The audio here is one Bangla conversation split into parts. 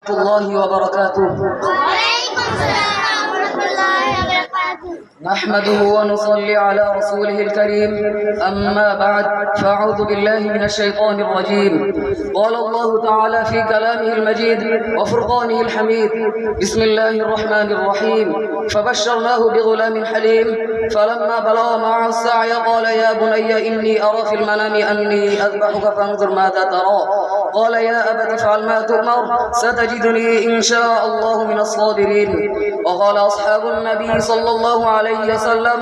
الله وبركاته. وعليكم السلام ورحمة الله وبركاته. نحمده ونصلي على رسوله الكريم. أما بعد فأعوذ بالله من الشيطان الرجيم. قال الله تعالى في كلامه المجيد وفرقانه الحميد: بسم الله الرحمن الرحيم. فبشرناه بغلام حليم فلما بلغ معه السعي قال يا بني إني أرى في المنام أني أذبحك فانظر ماذا ترى. قال يا أبت افعل ما تؤمر ستجدني إن شاء الله من الصابرين. وقال أصحاب النبي صلى الله عليه وسلم: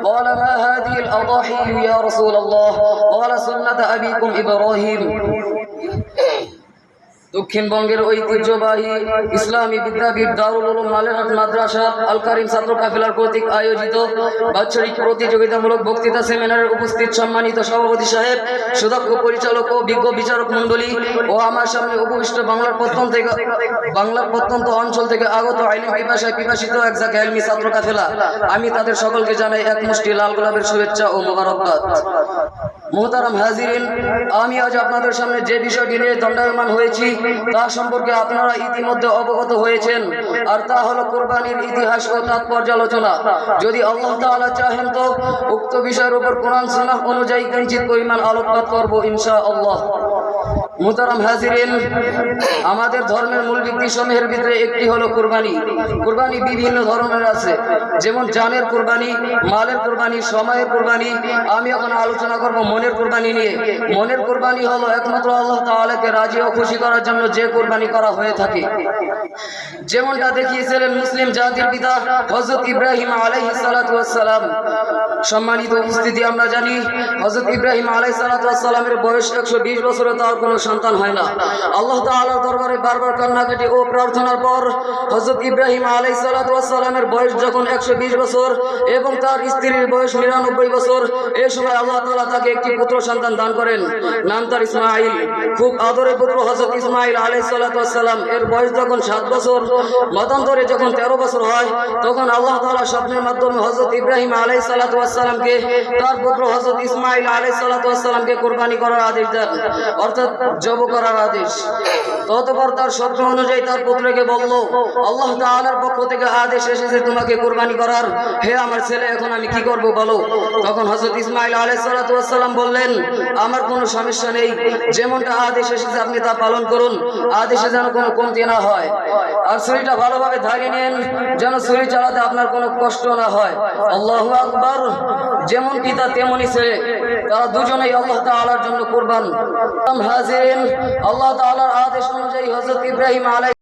قال ما هذه الأضاحي يا رسول الله؟ قال سنة أبيكم إبراهيم. দক্ষিণবঙ্গের ঐতিহ্যবাহী ইসলামী বিদ্যাপীঠ দারুল উলুম মালেরহাট মাদ্রাসা আল কারিম ছাত্র কাফেলার কর্তৃক আয়োজিত বাৎসরিক প্রতিযোগিতামূলক বক্তৃতা সেমিনারের উপস্থিত সম্মানিত সভাপতি সাহেব, সুদক্ষ পরিচালক ও বিজ্ঞ বিচারক মণ্ডলী ও আমার সামনে উপবিষ্ট বাংলার প্রত্যন্ত অঞ্চল থেকে আগত আইলিম পিপাসায় পিপাসিত একজাক এলমি ছাত্র কাফেলা, আমি তাদের সকলকে জানাই এক মুষ্টি লাল গোলাপের শুভেচ্ছা ও মোবারকবাদ। মুহতারাম হাজিরিন, আমি আজ আপনাদের সামনে যে বিষয়টি নিয়ে দণ্ডায়মান হয়েছি তা সম্পর্কে আপনারা ইতিমধ্যে অবগত হয়েছেন, আর তা হলো কোরবানির ইতিহাস ও তাৎপর্যালোচনা। যদি আল্লাহ তাআলা চাহেন তো উক্ত বিষয়ের উপর কোরআন সুন্নাহ অনুযায়ী কিঞ্চিত পরিমাণ আলোকপাত করব ইনশাআল্লাহ। মুহতারাম হাজিরিন, আমাদের ধর্মের মূল ভিত্তিসমূহের ভিতরে একটি হলো কোরবানি। কোরবানি বিভিন্ন ধরনের আছে, যেমন জানের কোরবানি, মালের কোরবানি, সময়ের কোরবানি। আমি এখন আলোচনা করব মনের কোরবানি নিয়ে। মনের কোরবানি হলো একমাত্র আল্লাহ তাআলাকে রাজি ও খুশি করার জন্য যে কোরবানি করা হয়ে থাকে, যেমনটা দেখিয়েছিলেন মুসলিম জাতির পিতা হযরত ইব্রাহিম আলাইহিস সালাতু ওয়াস সালাম। সম্মানিত উপস্থিতি, আমরা জানি হযরত ইব্রাহিম আলাইহিস সালাতু ওয়াস সালামের বয়স 120 বছরে তার কোনো সন্তান হয় না। আল্লাহ তাআলার দরবারে বারবার কান্নাকাটি ও প্রার্থনার পর হযরত ইব্রাহিম আলাইহিস সালাতু ওয়াস সালামের বয়স যখন 120 বছর এবং তার স্ত্রীর বয়স 99 বছর, এই সময় আল্লাহ তাআলা তাকে একটি পুত্র সন্তান দান করেন, নাম তার ইসমাঈল। খুব আদরের পুত্র হযরত ইসমাঈল আলাইহিস সালাতু ওয়াস সালাম এর বয়স যখন 7 বছর, মতান্তরে যখন 13 বছর হয়, তখন আল্লাহ তাআলা স্বপ্নের মাধ্যমে হযরত ইব্রাহিম আলাইহিস সালাতু ওয়াস সালামকে তার পুত্র হযরত ইসমাঈল আলাইহিস সালাতু ওয়াস সালামকে কুরবানি করার আদেশ দেন, অর্থাৎ জব করার আদেশ। ততপর তার স্বপ্ন অনুযায়ী তার পুত্রকে বলল, আল্লাহ তাআলার পক্ষ থেকে আদেশ এসেছে তোমাকে কুরবানি করার। হে আমার ছেলে, এখন আমি কি করব বলো? তখন হযরত ইসমাঈল আলাইহিস সালাতু ওয়াস সালাম বললেন, আমার কোনো সমস্যা নেই, যেমনটা আদেশ এসেছে আপনি তা পালন করুন, আদেশে যেন কোনো কমতি না হয়। আর ছুরিটা ভালোভাবে ধরে নেন, যেন ছুরি চালাতে আপনার কোনো কষ্ট না হয়। আল্লাহু আকবার। যেমন পিতা তেমনই ছেলে, তারা দুজনেই আল্লাহ তাআলার জন্য কুরবান। হাজিরিন, আল্লাহ তাআলার আদেশ অনুযায়ী হযরত ইব্রাহিম আলাইহিস